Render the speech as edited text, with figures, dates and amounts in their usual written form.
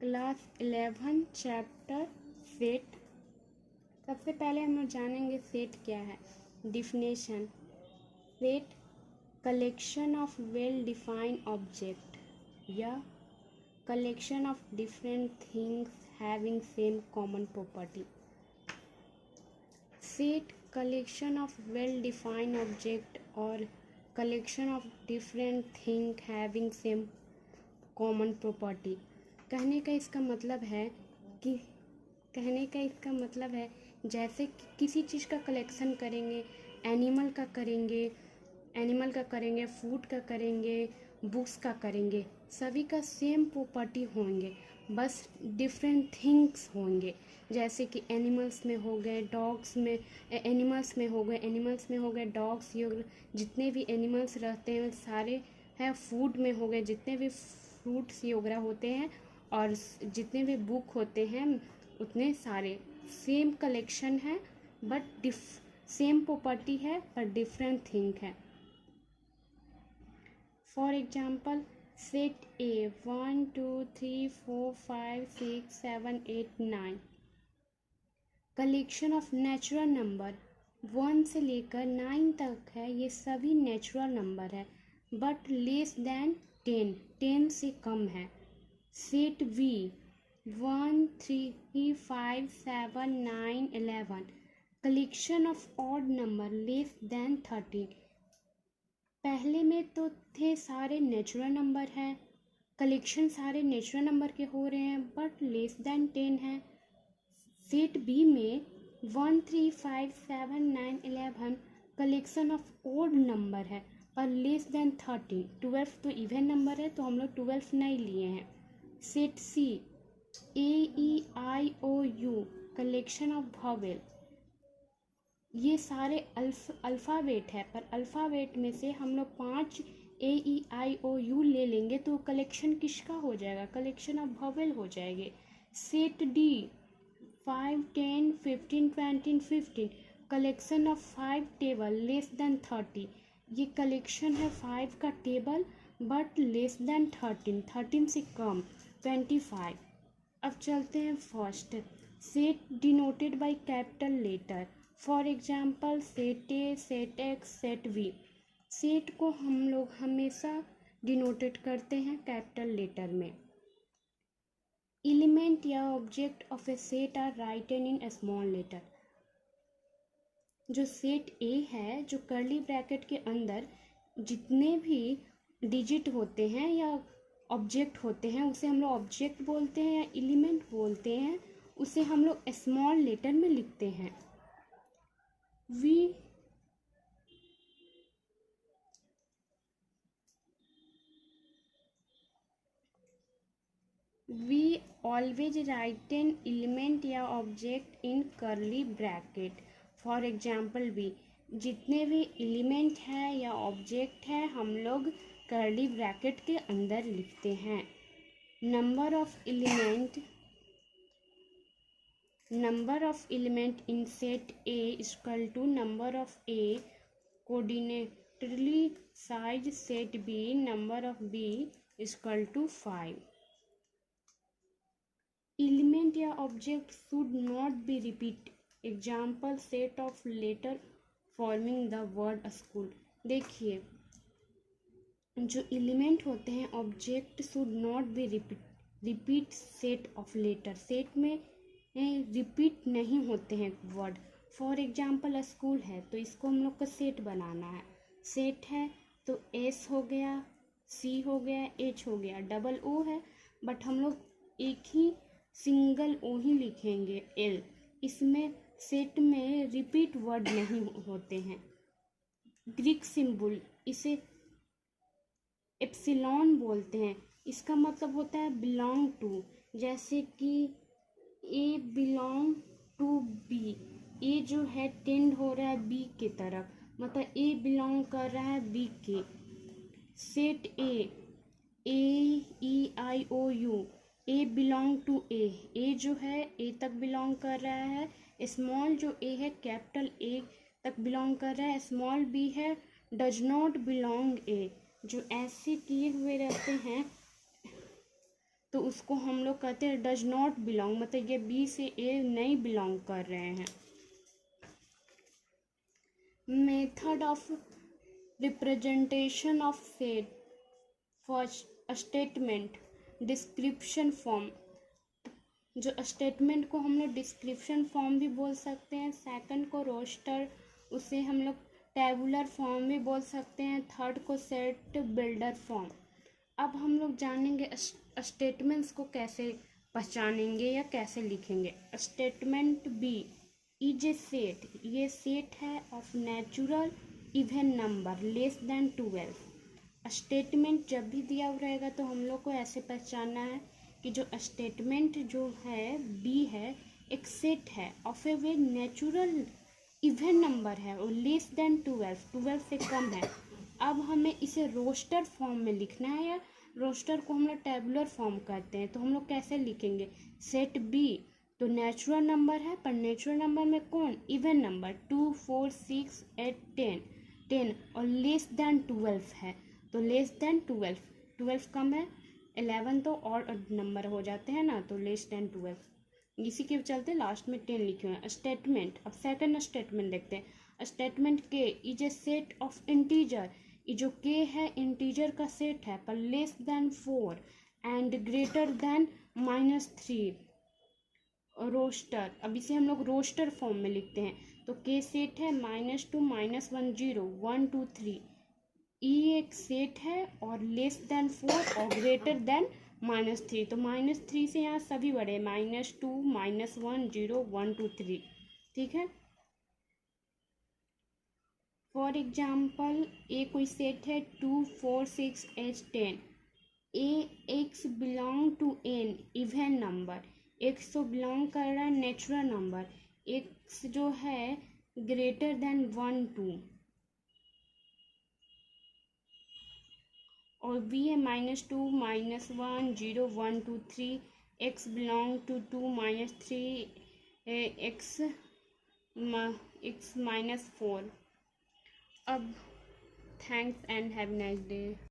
Class 11 chapter set. सबसे पहले हम लोग जानेंगे सेट क्या है। Definition: set collection of well defined object या collection of different things having same common property. Set collection of well defined object और collection of different thing having same common property. कहने का इसका मतलब है जैसे कि किसी चीज़ का कलेक्शन करेंगे, एनिमल का करेंगे, फूड का करेंगे, बुक्स का करेंगे, सभी का सेम प्रॉपर्टी होंगे, बस डिफरेंट थिंग्स होंगे। जैसे कि एनिमल्स में हो गए डॉग्स में, एनिमल्स में हो गए डॉग्स, ये जितने भी एनिमल्स रहते हैं सारे हैं। फूड में हो गए जितने भी फ्रूट्स वगैरह होते हैं, और जितने भी बुक होते हैं उतने सारे सेम कलेक्शन है, बट सेम प्रॉपर्टी है पर डिफरेंट थिंग है। For example set A 1 2 3 4 5 6 7 8 9 collection of natural number 1 से लेकर 9 तक है। ये सभी नेचुरल नंबर है बट लेस देन 10 से कम है। Set B 1 3 5 7 9 11 collection of odd number less than 13। पहले में तो थे सारे नेचुरल नंबर हैं, कलेक्शन सारे नेचुरल नंबर के हो रहे हैं बट लेस देन 10 है। सेट बी में 1 3 5 7 9 11 कलेक्शन ऑफ ओड नंबर है पर लेस देन 13। 12 तो इवन नंबर है तो हम लोग 12 नहीं लिए हैं। Set C AEIOU collection of vowel, ये सारे अल्फ़ाबेट है पर अल्फ़ाबेट में से हम लोग 5 AEIOU ले लेंगे तो कलेक्शन किसका हो जाएगा? कलेक्शन ऑफ वॉवेल हो जाएंगे। Set D 5 10 15 20 15 collection of 5 table less than 30। ये कलेक्शन है 5 का टेबल बट लेस देन 13 से कम 25। अब चलते हैं first set denoted by capital letter. For example set A, set X, set V. Set को हम लोग हमेशा डिनोटेड करते हैं कैपिटल लेटर में। एलिमेंट या object of a set are written in small letter. जो सेट ए है, जो कर्ली ब्रैकेट के अंदर जितने भी डिजिट होते हैं या ऑब्जेक्ट होते हैं उसे हम लोग ऑब्जेक्ट बोलते हैं या एलिमेंट बोलते हैं, उसे हम लोग स्मॉल लेटर में लिखते हैं। We always write an element या object in curly bracket. For example B, जितने भी एलिमेंट है या ऑब्जेक्ट है हम लोग कर्ली ब्रैकेट के अंदर लिखते हैं। Number of element in set A equal to number of A coordinately size set B number of B equal to 5। Element या object should not be repeat. Example set of letter forming the word school. देखिए, जो element होते हैं object should not be repeat set of letter. Set में repeat नहीं होते हैं word. For example school है तो इसको हम लोग का सेट बनाना है। सेट है तो एस हो गया, सी हो गया, एच हो गया, डबल ओ है बट हम लोग एक ही सिंगल ओ ही लिखेंगे एल। इसमें सेट में रिपीट वर्ड नहीं होते हैं। ग्रीक सिंबल, इसे एप्सिलॉन बोलते हैं, इसका मतलब होता है बिलोंग टू। जैसे कि A belong to B, A जो है टेंड हो रहा है बी की तरफ, मतलब ए बिलोंग कर रहा है बी के। Set AEIOU, A belong to A जो है ए तक बिलोंग कर रहा है। स्मॉल जो ए है कैपिटल ए तक बिलोंग कर रहा है। स्मॉल बी है डज नॉट बिलोंग ए, जो ऐसे किए हुए रहते हैं तो उसको हम लोग कहते हैं डज नॉट बिलोंग, मतलब ये बी से ए नहीं बिलोंग कर रहे हैं। Method of representation of set first statement description form, जो स्टेटमेंट को हम लोग डिस्क्रिप्शन फॉर्म भी बोल सकते हैं, सेकंड को रोस्टर, उसे हम लोग टेबुलर फॉर्म भी बोल सकते हैं, थर्ड को सेट बिल्डर फॉर्म। अब हम लोग जानेंगे स्टेटमेंट्स को कैसे पहचानेंगे या कैसे लिखेंगे। Statement B is a set, ये सेट है of natural even number less than 12। Statement जब भी दिया हुआ रहेगा तो हम लोग को ऐसे पहचानना है कि जो स्टेटमेंट जो है बी है एक सेट है of A way natural even number है और लेस देन 12 से कम है। अब हमें इसे रोस्टर फॉर्म में लिखना है, या रोस्टर को हम लोग टेबुलर फॉर्म कहते हैं। तो हम लोग कैसे लिखेंगे, सेट बी तो नेचुरल नंबर है, पर नेचुरल नंबर में कौन, इवन नंबर 2 4 6 8 10 और लेस देन 12 है, तो लेस देन 12 कम है, 11 तो और नंबर हो जाते हैं ना, तो लेस देन 12, इसी के चलते लास्ट में 10 लिखे हुए हैं। स्टेटमेंट, अब सेकंड स्टेटमेंट देखते हैं। स्टेटमेंट के is a set of integer, ये जो के है इंटीजर का सेट है पर less than 4 and greater than -3। Roster, अब इसे हम लोग रोस्टर फॉर्म में लिखते हैं, तो के सेट है -2 -1 0 1 2 3। ई एक सेट है और लेस देन 4 और ग्रेटर देन -3, तो -3 से यहाँ सभी बड़े -2 -1 0 1 2 3, ठीक है। फॉर एग्जाम्पल ए कोई सेट है 2 4 6 8 10, A X belong to an even number, X तो बिलोंग कर रहा है नेचुरल नंबर, एक्स जो है ग्रेटर देन 1 2, और बी है -2 -1 0 1 2 3, एक्स बिलोंग टू 2 -3 एक्स -4। अब thanks and have nice day.